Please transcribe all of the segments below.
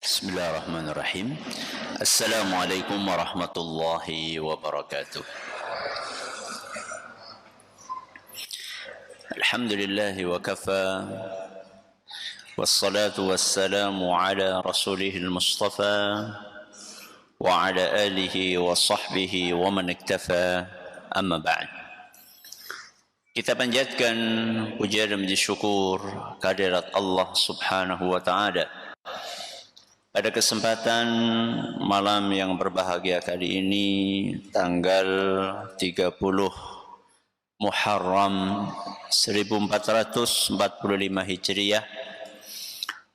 Bismillahirrahmanirrahim. Assalamualaikum warahmatullahi wabarakatuh. Alhamdulillahi wa kafa. Wassalatu wassalamu ala rasulihil mustafa wa ala alihi wa sahbihi wa man iktafa. Amma ba'd. Kita panjatkan puja dan puji syukur kehadirat Allah Subhanahu wa taala. Pada kesempatan malam yang berbahagia kali ini, tanggal 30 Muharram 1445 Hijriah,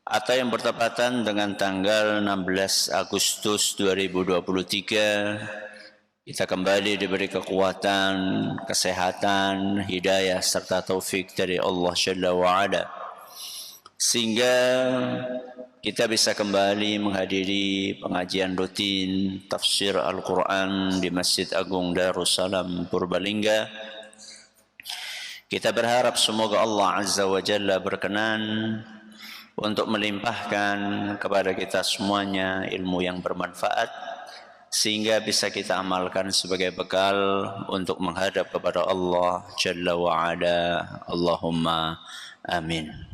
atau yang bertepatan dengan tanggal 16 Agustus 2023, kita kembali diberi kekuatan, kesehatan, hidayah serta taufik dari Allah Jalla wa'ala, sehingga kita bisa kembali menghadiri pengajian rutin tafsir Al-Quran di Masjid Agung Darussalam Purbalingga. Kita berharap semoga Allah Azza wa Jalla berkenan untuk melimpahkan kepada kita semuanya ilmu yang bermanfaat, sehingga bisa kita amalkan sebagai bekal untuk menghadap kepada Allah Jalla wa Ala. Allahumma amin.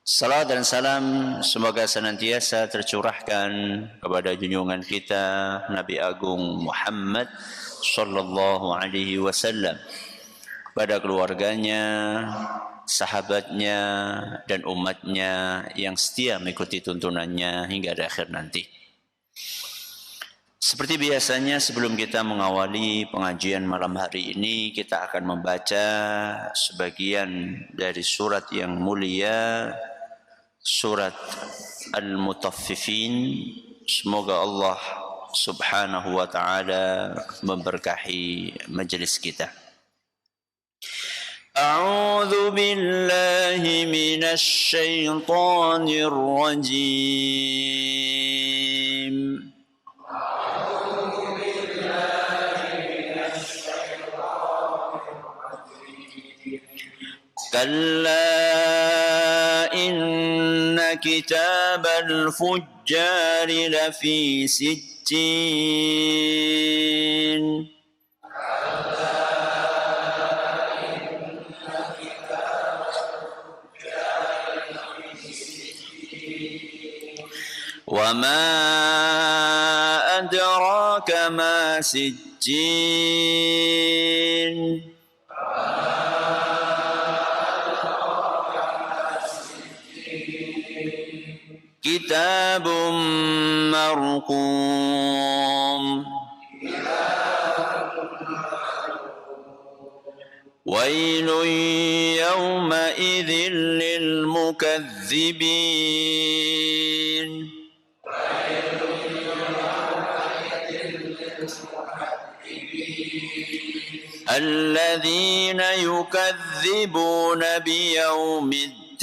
Salam dan salam semoga senantiasa tercurahkan kepada junjungan kita Nabi Agung Muhammad sallallahu alaihi wasallam, kepada keluarganya, sahabatnya dan umatnya yang setia mengikuti tuntunannya hingga akhir nanti. Seperti biasanya, sebelum kita mengawali pengajian malam hari ini, kita akan membaca sebagian dari surat yang mulia, surat Al-Mutaffifin. Semoga Allah Subhanahu wa taala memberkahi majelis kita. A'udzu billahi minasy syaithanir rajim. Kalla inna kitabal fujjari lafi sijjin. Wa ma adraka ma sijjin. Kitabun marqum. Wailun yawma idzin lil mukadzibin. Alladzina yukadzibuna biyaumiddin.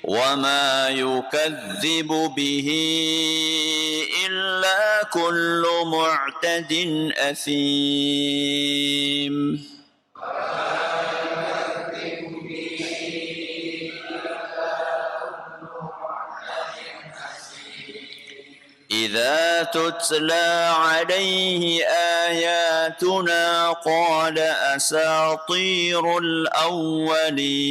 وما يكذب به إلا كل معتد أثيم. إذا تتلى عليه آياتنا قال أساطير الأولين.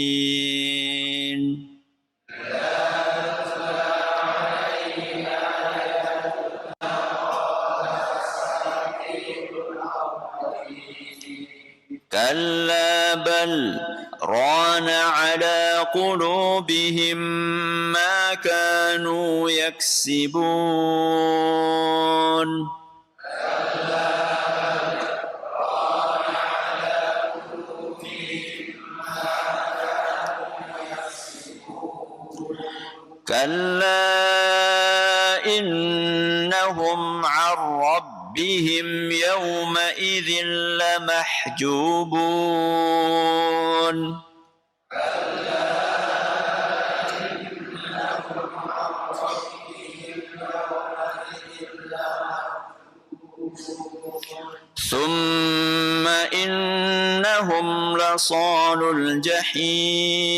كلا بل ران على قلوبهم ما كانوا يكسبون. كلا إنهم عن ربهم يومئذ لمحجوبون. ثم إن إنهم لصالوا الجحيم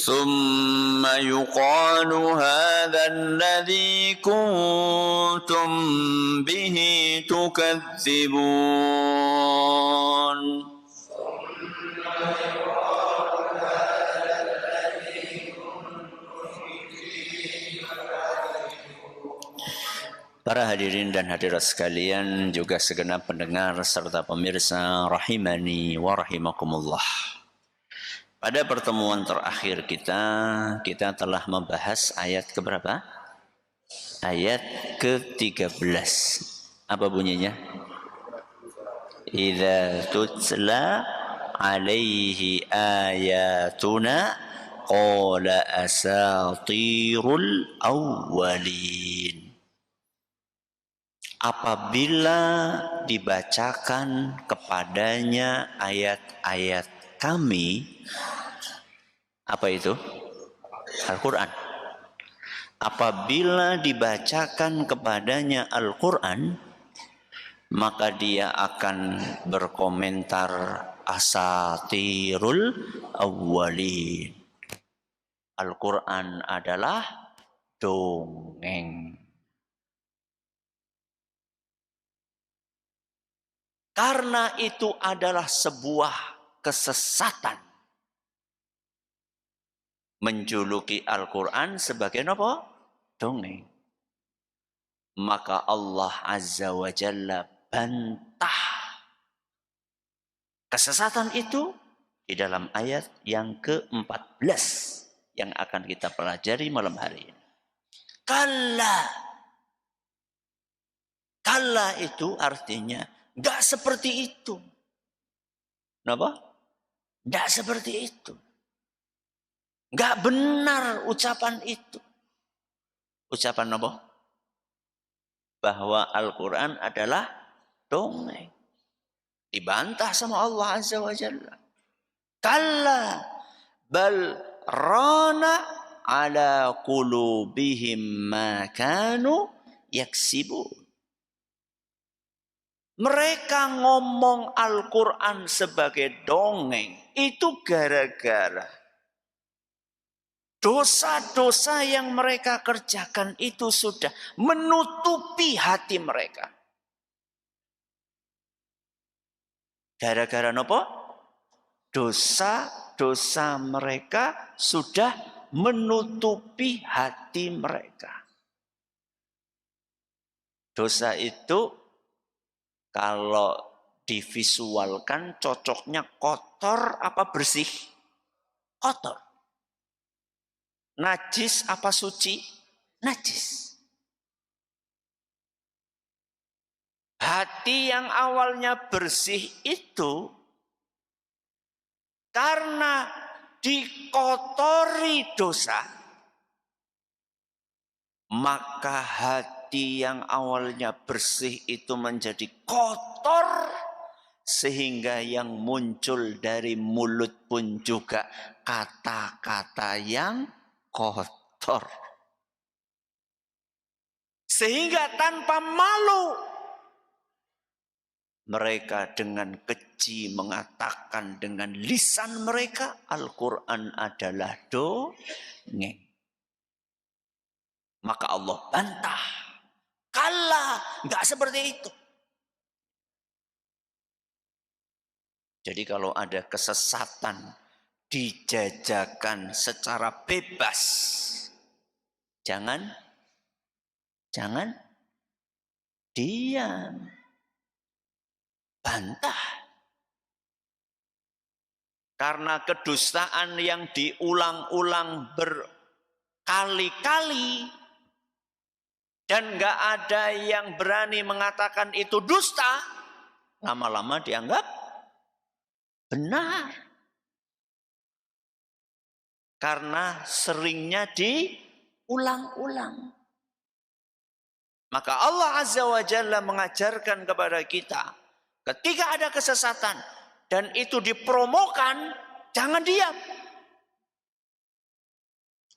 ثم يقال هذا الذي كنتم به تكذبون. Para hadirin dan hadirat sekalian, juga segenap pendengar serta pemirsa rahimani wa rahimakumullah. Pada pertemuan terakhir kita telah membahas ayat keberapa? Ayat ke-13. Apa bunyinya? Idza tutla alaihi ayatuna qala asatirul awwalin. Apabila dibacakan kepadanya ayat-ayat kami, apa itu? Al-Quran. Apabila dibacakan kepadanya Al-Quran, maka dia akan berkomentar asatirul awwalin. Al-Quran adalah dongeng. Karena itu adalah sebuah kesesatan. Menjuluki Al-Quran sebagai apa? Dongeng. Maka Allah Azza wa Jalla bantah kesesatan itu di dalam ayat yang ke-14 yang akan kita pelajari malam hari ini. Kalla. Kalla itu artinya enggak seperti itu. Kenapa? Enggak seperti itu. Enggak benar ucapan itu. Ucapan apa? Bahwa Al-Quran adalah dongeng. Dibantah sama Allah Azza wa Jalla. Kalla bal rana ala qulubihim ma kanu yaksibun. Mereka ngomong Al-Quran sebagai dongeng itu gara-gara dosa-dosa yang mereka kerjakan itu sudah menutupi hati mereka. Gara-gara apa? Dosa-dosa mereka sudah menutupi hati mereka. Dosa itu kalau divisualkan cocoknya kotor apa bersih? Kotor. Najis apa suci? Najis. Hati yang awalnya bersih itu karena dikotori dosa, maka hati yang awalnya bersih itu menjadi kotor, sehingga yang muncul dari mulut pun juga kata-kata yang kotor. Sehingga tanpa malu mereka dengan keji mengatakan dengan lisan mereka Al-Quran adalah dongeng. Maka Allah bantah. Kalla, enggak seperti itu. Jadi kalau ada kesesatan dijajakan secara bebas, jangan diam. Bantah. Karena kedustaan yang diulang-ulang berkali-kali dan enggak ada yang berani mengatakan itu dusta, lama-lama dianggap benar. Karena seringnya diulang-ulang. Maka Allah Azza wa Jalla mengajarkan kepada kita, ketika ada kesesatan dan itu dipromokan, jangan diam.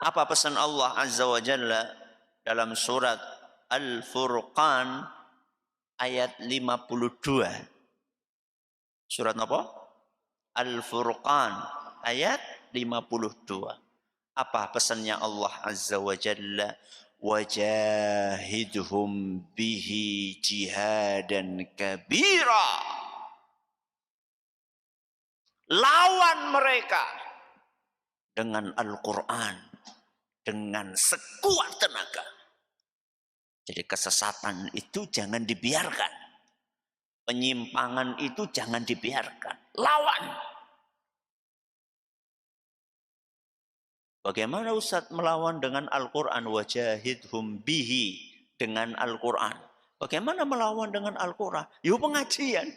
Apa pesan Allah Azza wa Jalla? dalam surat Al-Furqan ayat 52. Surat apa? Al-Furqan ayat 52. Apa pesannya Allah Azza wa Jalla? Wajahidhum bihi jihadan kabira. Lawan mereka dengan Al-Quran, dengan sekuat tenaga. Jadi kesesatan itu jangan dibiarkan. Penyimpangan itu jangan dibiarkan. Lawan. Bagaimana Ustaz melawan dengan Al-Quran? Wajahidhum bihi, dengan Al-Quran. Bagaimana melawan dengan Al-Quran? Yuk pengajian.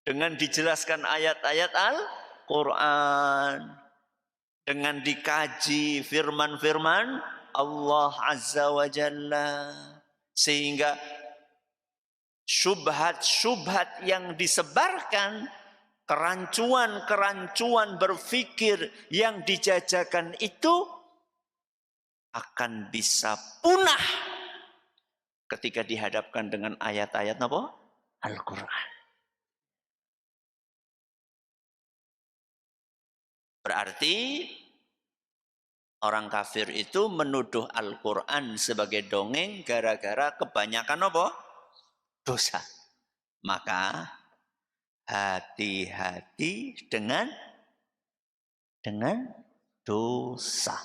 Dengan dijelaskan ayat-ayat Al-Quran. Dengan dikaji firman-firman Allah Azza wa Jalla. Sehingga syubhat-syubhat yang disebarkan, kerancuan-kerancuan berfikir yang dijajakan itu akan bisa punah ketika dihadapkan dengan ayat-ayat apa? Al-Quran. Berarti orang kafir itu menuduh Al-Quran sebagai dongeng gara-gara kebanyakan apa? Dosa. Maka hati-hati dengan dosa.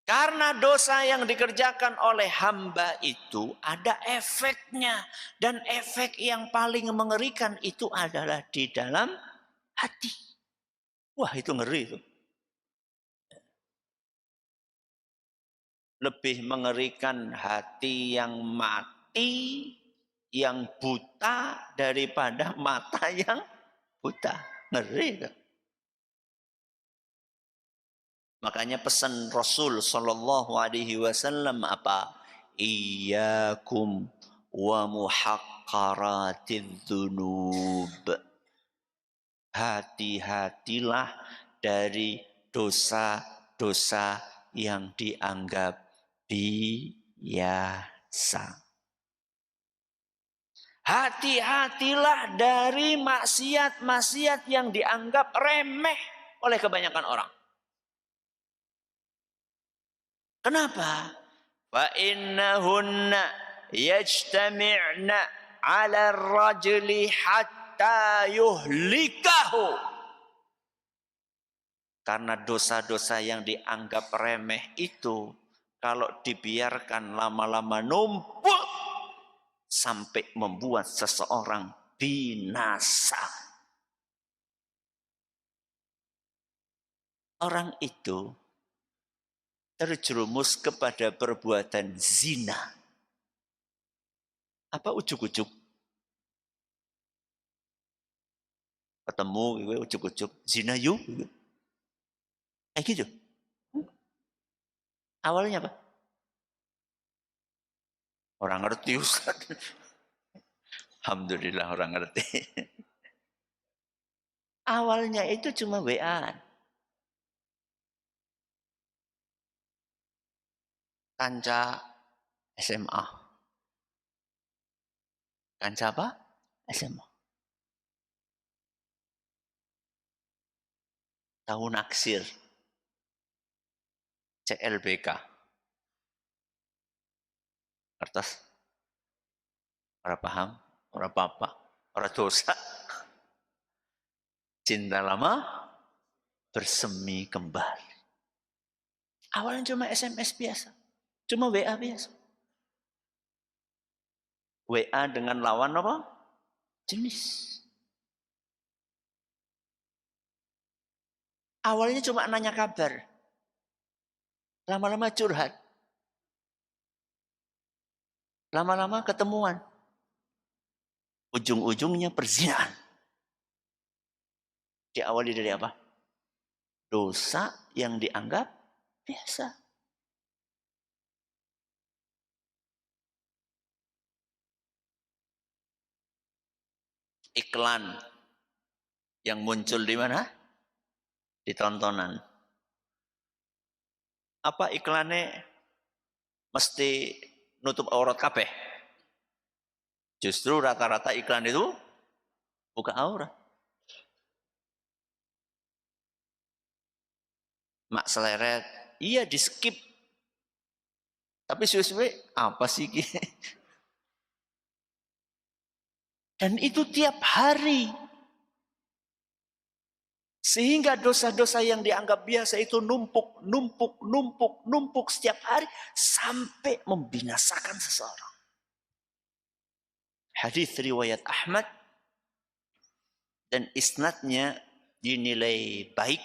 Karena dosa yang dikerjakan oleh hamba itu ada efeknya. Dan efek yang paling mengerikan itu adalah di dalam hati. Wah, itu ngeri itu. Lebih mengerikan hati yang mati, yang buta daripada mata yang buta. Ngeri itu. Makanya pesan Rasul sallallahu alaihi wasallam apa? Iyyakum wa muhaqqaratidz dzunub. Hati-hatilah dari dosa-dosa yang dianggap biasa. Hati-hatilah dari maksiat-maksiat yang dianggap remeh oleh kebanyakan orang. Kenapa? Fa innahunna yajtami'na 'ala ar-rajuli hatta yuhlikahu. Karena dosa-dosa yang dianggap remeh itu kalau dibiarkan lama-lama numpuk sampai membuat seseorang binasa. Orang itu terjerumus kepada perbuatan zina. Apa ujuk-ujuk? Ketemu, ujuk-ujuk. Zina yuk. Kayak gitu. Awalnya apa? Orang ngerti Ustaz. Alhamdulillah orang ngerti. Awalnya itu cuma WA. Kanca SMA. Kanca apa? SMA. Tahu naksir. CLBK. Kertas. Orang paham? Orang apa-apa? Orang dosa. Cinta lama bersemi kembali. Awalnya cuma SMS biasa. Cuma WA biasa. WA dengan lawan apa? Jenis. Awalnya cuma nanya kabar. Lama-lama curhat. Lama-lama ketemuan. Ujung-ujungnya perzinahan. Diawali dari apa? Dosa yang dianggap biasa. Iklan yang muncul di mana? Di tontonan. apa iklannya mesti nutup aurat kabeh. Justru rata-rata iklan itu buka aurat. Mak seleret, iya di skip. Tapi suwe-suwe apa sih? Dan itu tiap hari. Sehingga dosa-dosa yang dianggap biasa itu numpuk setiap hari sampai membinasakan seseorang. Hadis riwayat Ahmad dan isnadnya dinilai baik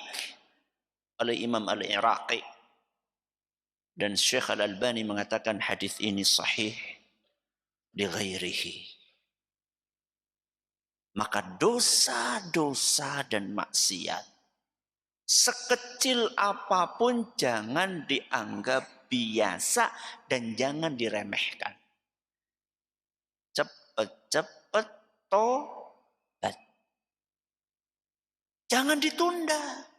oleh Imam Al-Iraqi dan Syekh Al-Albani mengatakan hadis ini sahih li ghairihi. Maka dosa-dosa dan maksiat sekecil apapun jangan dianggap biasa dan jangan diremehkan. Cepet-cepet tobat. Jangan ditunda.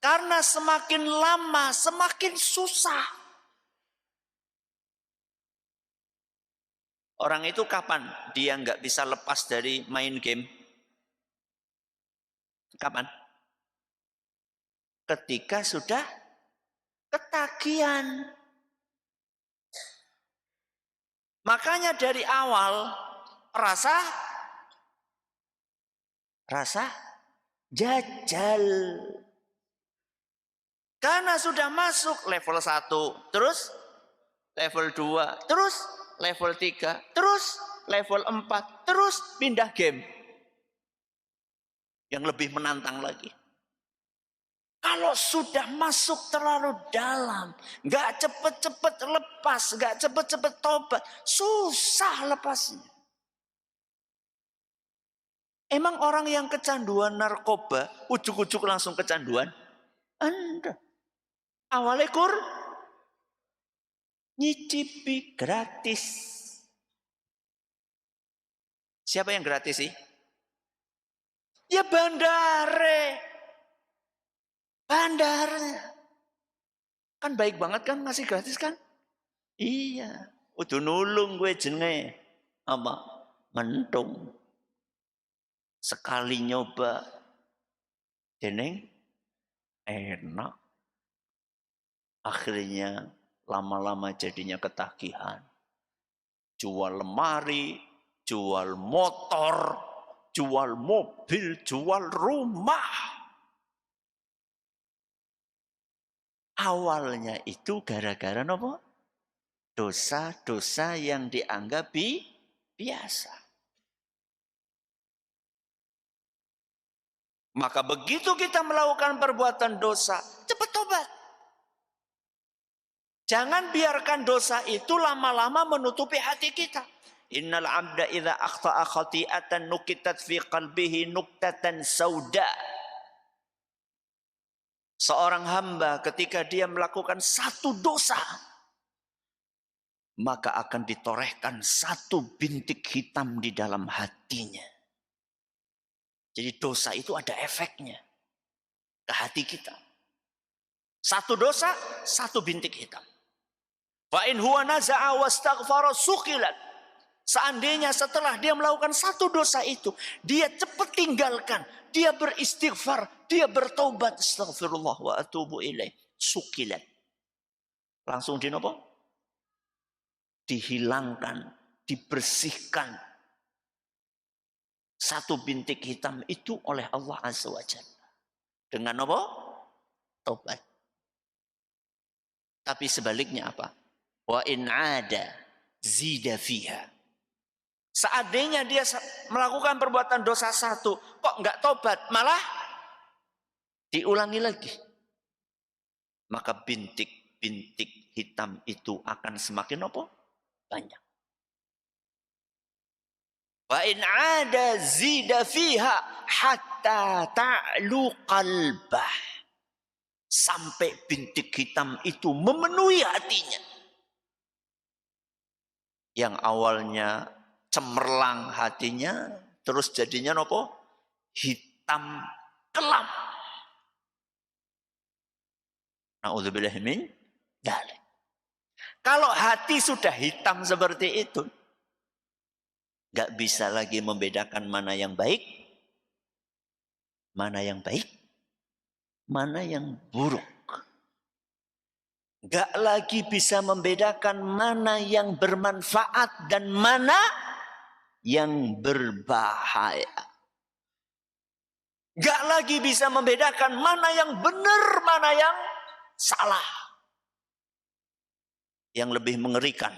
Karena semakin lama semakin susah. Orang itu kapan dia nggak bisa lepas dari main game? Kapan? Ketika sudah ketagihan. Makanya dari awal rasa jajal. Karena sudah masuk level 1, terus level 2, terus level 3, terus level 4, terus pindah game. Yang lebih menantang lagi. Kalau sudah masuk terlalu dalam, gak cepet-cepet lepas, gak cepet-cepet tobat, susah lepasnya. Emang orang yang kecanduan narkoba, ujuk-ujuk langsung kecanduan? Anda. Awalnya nyicipi gratis. Siapa yang gratis sih? Ya bandare. Bandarnya. Kan baik banget kan ngasih gratis kan? Iya. Udah nulung gue jenenge. Apa? Mentung. Sekali nyoba. Deneng. Enak. Akhirnya lama-lama jadinya ketagihan. Jual lemari, jual motor, jual mobil, jual rumah. Awalnya itu gara-gara apa? Dosa-dosa yang dianggap biasa. Maka begitu kita melakukan perbuatan dosa, cepat tobat. Jangan biarkan dosa itu lama-lama menutupi hati kita. Innal abda idza akhta'a khati'atan nukitat fi qalbihi nuktatan sauda. Seorang hamba ketika dia melakukan satu dosa, maka akan ditorehkan satu bintik hitam di dalam hatinya. Jadi dosa itu ada efeknya ke hati kita. Satu dosa, satu bintik hitam. Fa in huwa naza'a wastaghfara suqilat. Seandainya setelah dia melakukan satu dosa itu, dia cepat tinggalkan, dia beristighfar, dia bertaubat, astaghfirullah wa atubu ilaih, suqilat. Langsung dinopo? Dihilangkan, dibersihkan. Satu bintik hitam itu oleh Allah Azza wa Jalla. Dengan apa? Taubat. Tapi sebaliknya apa? Wa in ada zida fiha. Seandainya dia melakukan perbuatan dosa satu, kok enggak tobat, malah diulangi lagi. Maka bintik-bintik hitam itu akan semakin apa? Banyak. Wa in ada zida fiha hatta ta'lu qalbah. Sampai bintik hitam itu memenuhi hatinya. Yang awalnya cemerlang hatinya, terus jadinya apa? Hitam kelam. Na'udzubillah min dzalik. Kalau hati sudah hitam seperti itu, nggak bisa lagi membedakan mana yang baik, mana yang baik, mana yang buruk. Nggak lagi bisa membedakan mana yang bermanfaat dan mana yang berbahaya. Nggak lagi bisa membedakan mana yang benar, mana yang salah. Yang lebih mengerikan,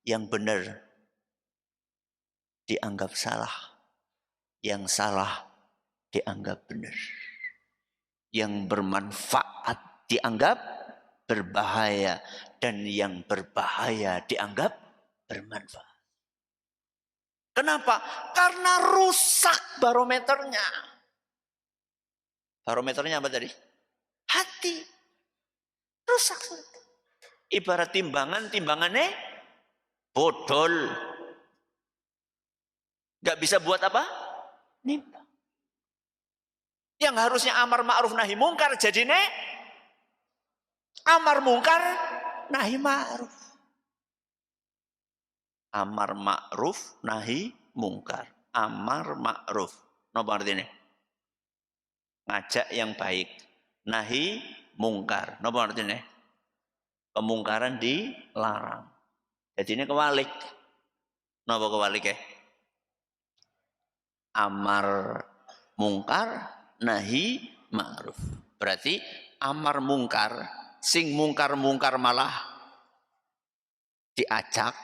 yang benar dianggap salah, yang salah dianggap benar, yang bermanfaat dianggap berbahaya, dan yang berbahaya dianggap bermanfaat. Kenapa? Karena rusak barometernya. Barometernya apa tadi? Hati. Rusak. Ibarat timbangannya bodol. Gak bisa buat apa? Nimbang. Yang harusnya amar ma'ruf nahi mungkar jadi amar mungkar nahi ma'ruf. Amar ma'ruf nahi mungkar. Amar ma'ruf. Napa artinya? Ngajak yang baik. Nahi mungkar. Napa artinya? Kemungkaran dilarang. Jadi ini kewalik. Napa kewalik ya? Amar mungkar, nahi ma'ruf. Berarti amar mungkar, sing mungkar-mungkar malah diajak,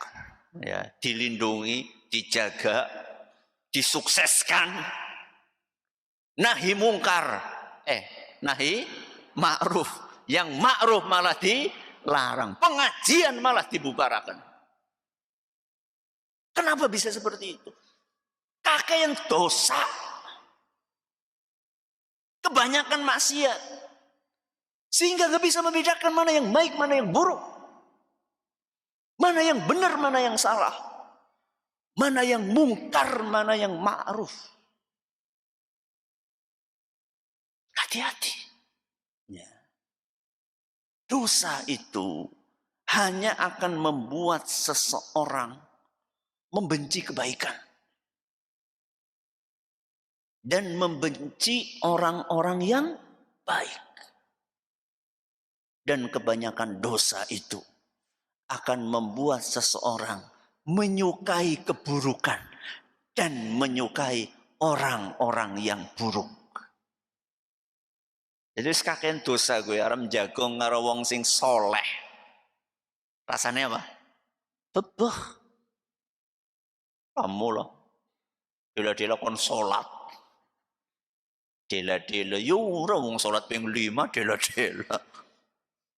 ya, dilindungi, dijaga, disukseskan. Nahi mungkar, nahi ma'ruf. Yang ma'ruf malah dilarang. Pengajian malah dibubarakan. Kenapa bisa seperti itu? Kakek yang dosa. Kebanyakan maksiat. Sehingga gak bisa membedakan mana yang baik, mana yang buruk. Mana yang benar, mana yang salah. Mana yang mungkar, mana yang ma'ruf. Hati-hati. Ya. Dosa itu hanya akan membuat seseorang membenci kebaikan. Dan membenci orang-orang yang baik. Dan kebanyakan dosa itu akan membuat seseorang menyukai keburukan dan menyukai orang-orang yang buruk. Jadi sekakean dosa gue arep njagong karo wong sing soleh. Rasanya apa? Bebeh. Kamu loh. Dela-dela kon salat. Dela-dela yo ora wong salat ping 5 dela-dela.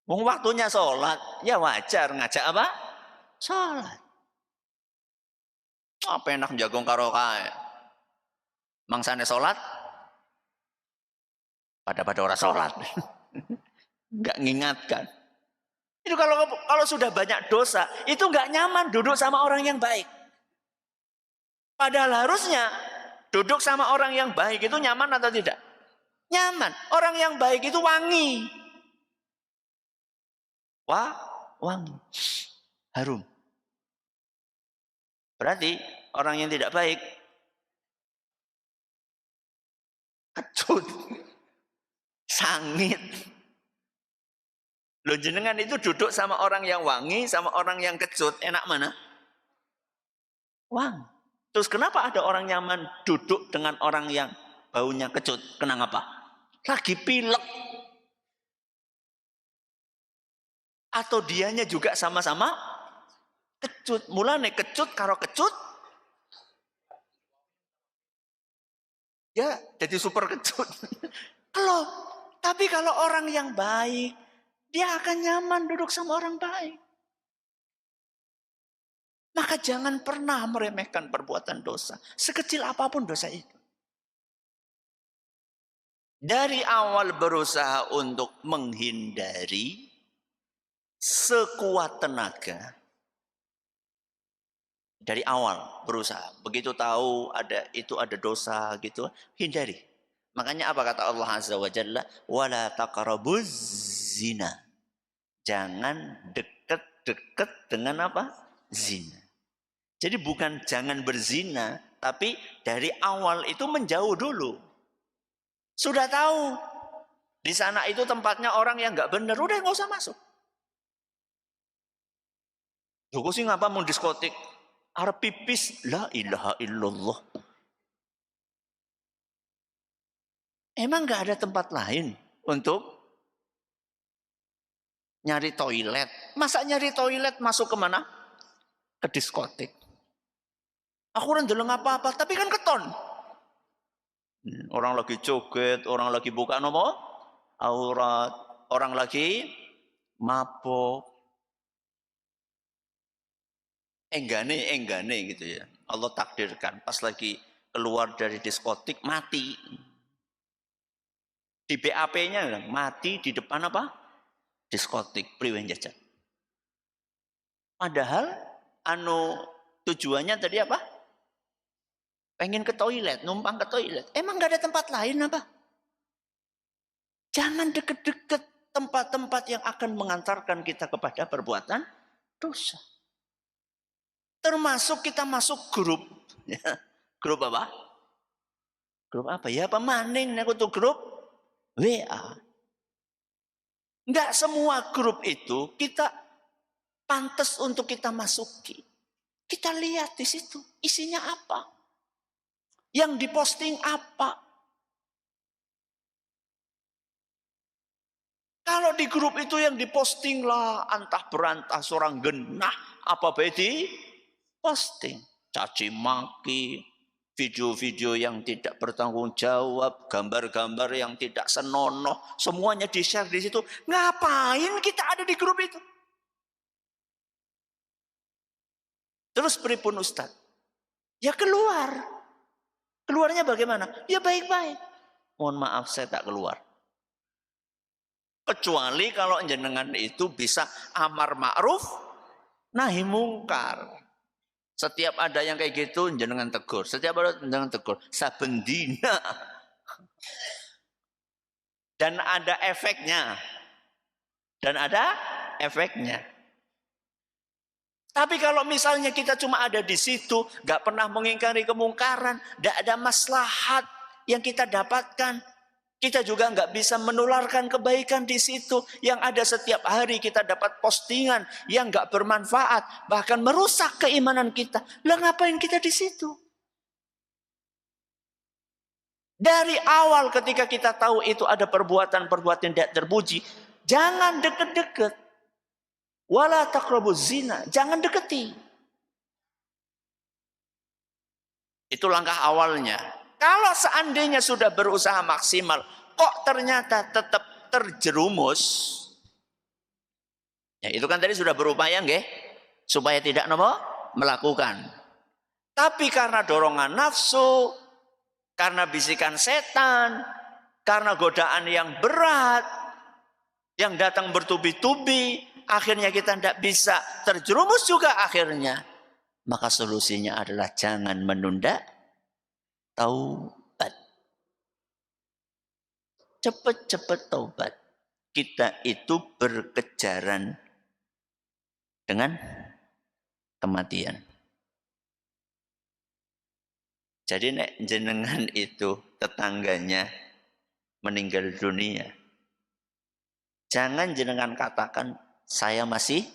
Wong waktunya salat, ya wajar ngajak apa? Salat. Apa enak njagong karo kae. Mangsane salat pada orang sholat. Nggak ngingatkan. Itu kalau sudah banyak dosa, itu nggak nyaman duduk sama orang yang baik. Padahal harusnya duduk sama orang yang baik itu nyaman atau tidak? Nyaman. Orang yang baik itu wangi. Wangi. Harum. Berarti orang yang tidak baik kecut. Sangit. Loh jenengan itu duduk sama orang yang wangi, sama orang yang kecut, enak mana? Wangi. Terus kenapa ada orang nyaman duduk dengan orang yang baunya kecut? Kenapa? Lagi pilek. Atau dianya juga sama-sama kecut. Mulane kecut karo kecut. Ya, jadi super kecut. Tapi kalau orang yang baik, dia akan nyaman duduk sama orang baik. Maka jangan pernah meremehkan perbuatan dosa. Sekecil apapun dosa itu. Dari awal berusaha untuk menghindari sekuat tenaga. Dari awal berusaha. Begitu tahu ada dosa gitu, hindari. Makanya apa kata Allah Azza wa Jalla? Wala taqrabuz zina. Jangan dekat-dekat dengan apa? Zina. Jadi bukan jangan berzina, tapi dari awal itu menjauh dulu. Sudah tahu di sana itu tempatnya orang yang nggak benar, udah nggak usah masuk. Joko sih ngapa mau diskotik? Arep pipis, la ilaha illallah. Emang nggak ada tempat lain untuk nyari toilet? Masa nyari toilet masuk kemana? Ke diskotik. Aku orang deleng apa-apa, tapi kan keton. Orang lagi joget, orang lagi buka nopo aurat, orang lagi mabok. Enggane gitu ya. Allah takdirkan pas lagi keluar dari diskotik mati. Di BAP-nya mati di depan apa? Diskotik, priwen jajan. Padahal tujuannya tadi apa? Pengen ke toilet, numpang ke toilet. Emang gak ada tempat lain apa? Jangan deket-deket tempat-tempat yang akan mengantarkan kita kepada perbuatan dosa. Termasuk kita masuk grup. Ya. Grup apa? Grup apa? Ya apa maning aku tuh grup WA. Enggak semua grup itu kita pantas untuk kita masuki. Kita lihat di situ isinya apa. Yang diposting apa. Kalau di grup itu yang diposting lah antah berantah seorang genah apa bedi posting, caci maki, video-video yang tidak bertanggung jawab, gambar-gambar yang tidak senonoh, semuanya di-share di situ. Ngapain kita ada di grup itu? Terus pripun Ustaz? Ya keluar. Keluarnya bagaimana? Ya baik-baik. Mohon maaf saya tak keluar. Kecuali kalau jenengan itu bisa amar ma'ruf nahi mungkar. Setiap ada yang kayak gitu jenengan tegur. Setiap ada jenengan tegur. Saben dina. Dan ada efeknya. Dan ada efeknya. Tapi kalau misalnya kita cuma ada di situ, gak pernah mengingkari kemungkaran, gak ada maslahat yang kita dapatkan, kita juga nggak bisa menularkan kebaikan di situ. Yang ada setiap hari kita dapat postingan yang nggak bermanfaat, bahkan merusak keimanan kita. Lah ngapain kita di situ? Dari awal ketika kita tahu itu ada perbuatan-perbuatan yang tidak terpuji, jangan deket-deket. Wala taqrabuz zina, jangan deketi. Itu langkah awalnya. Kalau seandainya sudah berusaha maksimal, kok ternyata tetap terjerumus, ya itu kan tadi sudah berupaya nggih, supaya tidak melakukan. Tapi karena dorongan nafsu, karena bisikan setan, karena godaan yang berat, yang datang bertubi-tubi, akhirnya kita tidak bisa, terjerumus juga akhirnya. Maka solusinya adalah jangan menunda taubat. Cepat-cepat taubat. Kita itu berkejaran dengan kematian. Jadi nek jenengan itu tetangganya meninggal dunia, jangan jenengan katakan saya masih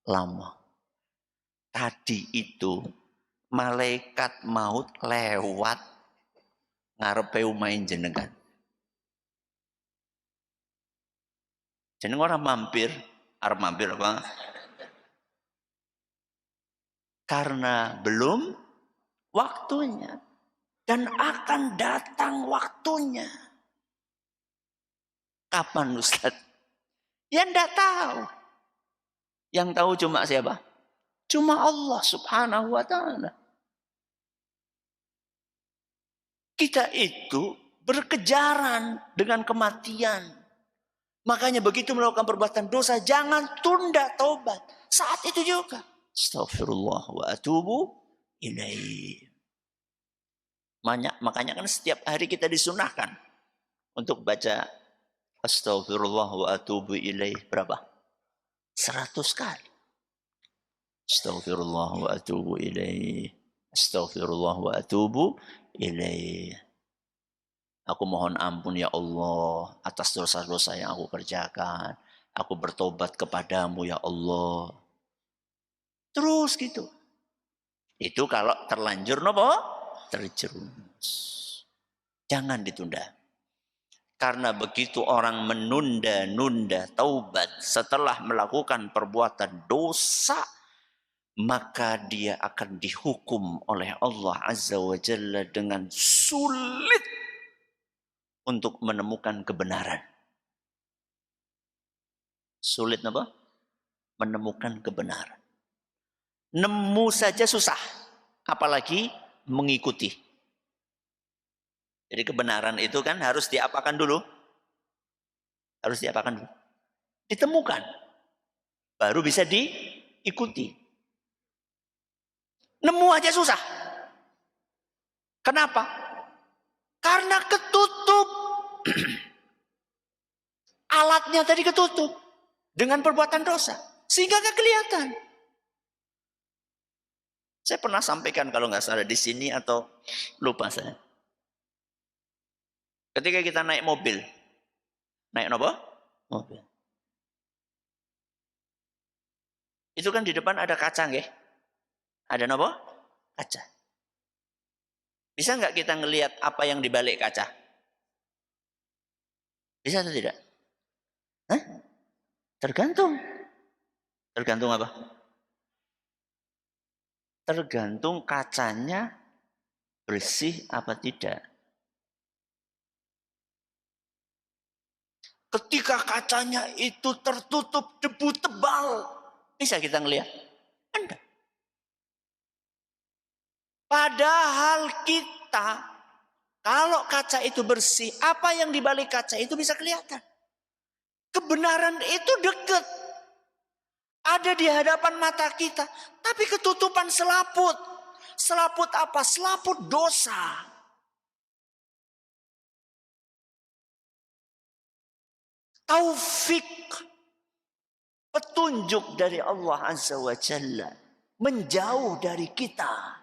lama. Tadi itu malaikat maut lewat ngarepe umain jenengan. Jenengan orang mampir, arep mampir apa? Karena belum waktunya. Dan akan datang waktunya. Kapan Ustaz? Ya enggak tahu. Yang tahu cuma siapa? Cuma Allah subhanahu wa ta'ala. Kita itu berkejaran dengan kematian. Makanya begitu melakukan perbuatan dosa, jangan tunda taubat. Saat itu juga. Astaghfirullah wa atubu ilaih. Makanya kan setiap hari kita disunahkan untuk baca Astaghfirullah wa atubu ilaih berapa? 100 kali. Astaghfirullah wa atubu ilaih. Astaghfirullah wa atubu ilaih. Aku mohon ampun ya Allah atas dosa-dosa yang aku kerjakan. Aku bertobat kepadamu ya Allah. Terus gitu. Itu kalau terlanjur nopo? Terjerumus. Jangan ditunda. Karena begitu orang menunda-nunda taubat setelah melakukan perbuatan dosa, maka dia akan dihukum oleh Allah Azza wa Jalla dengan sulit untuk menemukan kebenaran. Sulit apa? Menemukan kebenaran. Nemu saja susah, apalagi mengikuti. Jadi kebenaran itu kan harus diapakan dulu? Harus diapakan dulu? Ditemukan. Baru bisa diikuti. Nemu aja susah. Kenapa? Karena ketutup. Alatnya tadi ketutup. Dengan perbuatan dosa. Sehingga gak kelihatan. Saya pernah sampaikan kalau nggak salah di sini atau lupa saya. Ketika kita naik mobil. Naik apa? Mobil. Itu kan di depan ada kaca, nggih? Ada apa? Kaca. Bisa nggak kita ngelihat apa yang di balik kaca? Bisa atau tidak? Hah? Tergantung. Tergantung apa? Tergantung kacanya bersih apa tidak. Ketika kacanya itu tertutup debu tebal, bisa kita ngelihat? Enggak. Padahal kita, kalau kaca itu bersih, apa yang di balik kaca itu bisa kelihatan. Kebenaran itu dekat. Ada di hadapan mata kita. Tapi ketutupan selaput. Selaput apa? Selaput dosa. Taufik. Petunjuk dari Allah Azza wa Jalla. Menjauh dari kita.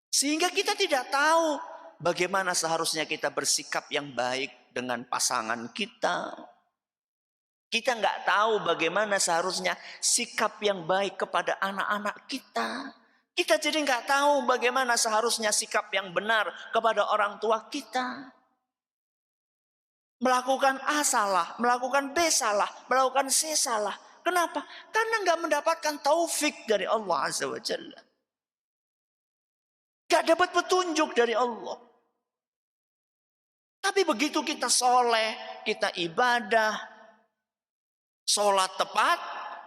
Sehingga kita tidak tahu bagaimana seharusnya kita bersikap yang baik dengan pasangan kita. Kita nggak tahu bagaimana seharusnya sikap yang baik kepada anak-anak kita. Kita jadi nggak tahu bagaimana seharusnya sikap yang benar kepada orang tua kita. Melakukan A salah, melakukan B salah, melakukan C salah. Kenapa? Karena nggak mendapatkan taufik dari Allah Azza wa Jalla. Gak dapat petunjuk dari Allah. Tapi begitu kita soleh, kita ibadah, sholat tepat,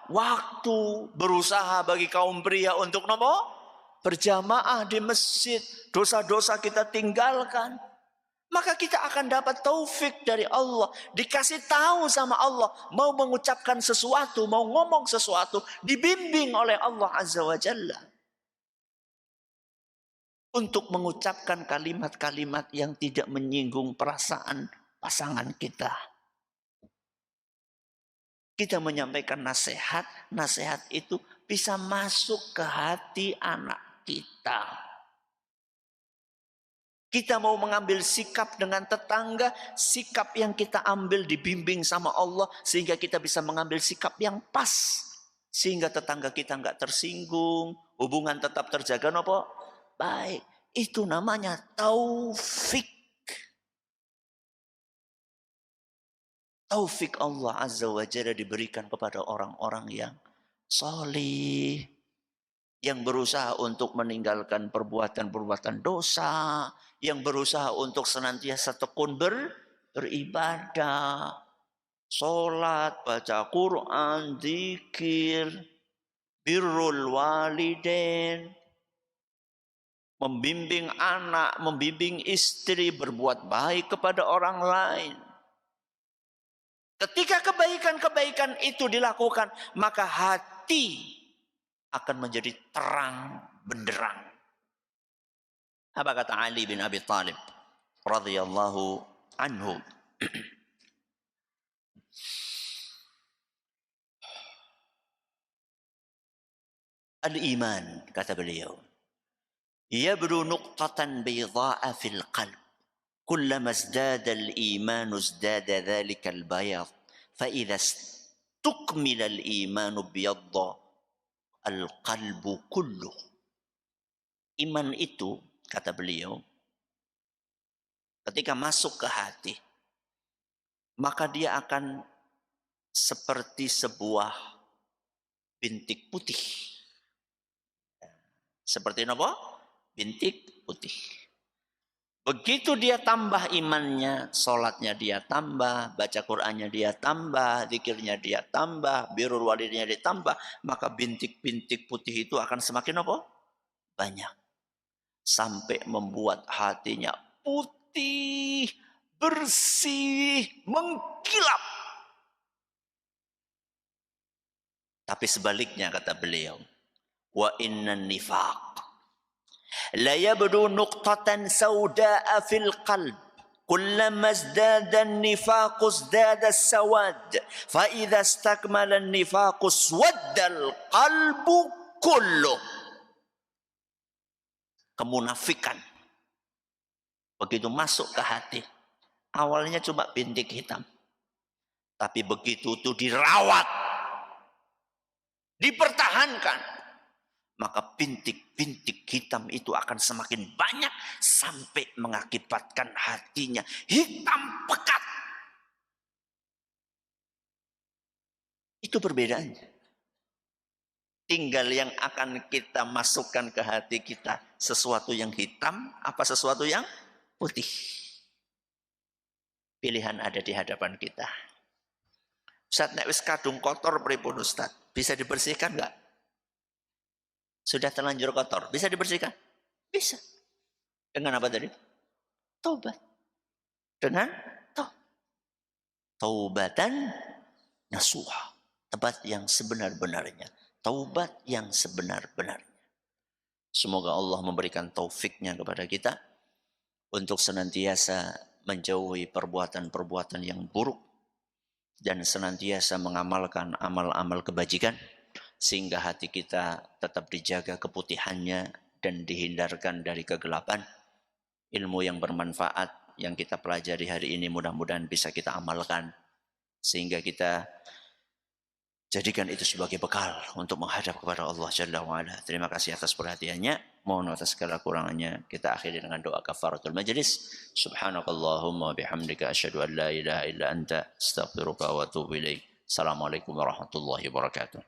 waktu, berusaha bagi kaum pria untuk berjamaah di masjid, dosa-dosa kita tinggalkan. Maka kita akan dapat taufik dari Allah. Dikasih tahu sama Allah, mau mengucapkan sesuatu, mau ngomong sesuatu, dibimbing oleh Allah Azza wa Jalla. Untuk mengucapkan kalimat-kalimat yang tidak menyinggung perasaan pasangan kita. Kita menyampaikan nasihat, nasihat itu bisa masuk ke hati anak kita. Kita mau mengambil sikap dengan tetangga, sikap yang kita ambil dibimbing sama Allah, sehingga kita bisa mengambil sikap yang pas. Sehingga tetangga kita nggak tersinggung, hubungan tetap terjaga baik. Itu namanya taufik. Taufik Allah Azza wa Jalla diberikan kepada orang-orang yang solih. Yang berusaha untuk meninggalkan perbuatan-perbuatan dosa. Yang berusaha untuk senantiasa tekun beribadah. Sholat, baca Quran, zikir, birrul walidain. Membimbing anak, membimbing istri, berbuat baik kepada orang lain. Ketika kebaikan-kebaikan itu dilakukan, maka hati akan menjadi terang benderang. Apa kata Ali bin Abi Thalib radhiyallahu anhu? Al-iman, kata beliau, yabdu nuqtatan bayda'a fil qalb. كلما ازداد الإيمان ازداد ذلك البياض فإذا استكمل الإيمان ابيض القلب كله. Iman itu, kata beliau, ketika masuk ke hati, maka dia akan seperti sebuah bintik putih. Seperti apa? Bintik putih. Begitu dia tambah imannya, sholatnya dia tambah, baca Qur'annya dia tambah, zikirnya dia tambah, birrul walidaynya dia tambah, maka bintik-bintik putih itu akan semakin apa? Banyak. Sampai membuat hatinya putih, bersih, mengkilap. Tapi sebaliknya, kata beliau, wa innan nifaq la yabdu nuqtatan sawda'a fil qalb kullama izdada an-nifaqu izdada as-sawad fa idza istakmala an-nifaqu swadda al-qalbu kullu. Kemunafikan begitu masuk ke hati, awalnya cuma bintik hitam, tapi begitu itu dirawat, dipertahankan, maka bintik-bintik hitam itu akan semakin banyak sampai mengakibatkan hatinya hitam pekat. Itu perbedaannya. Tinggal yang akan kita masukkan ke hati kita, sesuatu yang hitam apa sesuatu yang putih. Pilihan ada di hadapan kita. Ustaz, nek wis kadung kotor pripun Ustaz? Bisa dibersihkan enggak? Sudah terlanjur kotor, bisa dibersihkan? Bisa. Dengan apa tadi? Taubat. Dengan taubatan nasuha. Taubat yang sebenar-benarnya. Taubat yang sebenar-benarnya. Semoga Allah memberikan taufiknya kepada kita untuk senantiasa menjauhi perbuatan-perbuatan yang buruk dan senantiasa mengamalkan amal-amal kebajikan, sehingga hati kita tetap dijaga keputihannya dan dihindarkan dari kegelapan. Ilmu yang bermanfaat yang kita pelajari hari ini mudah-mudahan bisa kita amalkan, sehingga kita jadikan itu sebagai bekal untuk menghadap kepada Allah Jalla wa'ala. Terima kasih atas perhatiannya. Mohon atas segala kurangannya kita akhiri dengan doa kafaratul majlis. Subhanakallahumma bihamdika asyhadu an la ilaha illa anta astaghfiruka wa atubu ilaik. Assalamualaikum warahmatullahi wabarakatuh.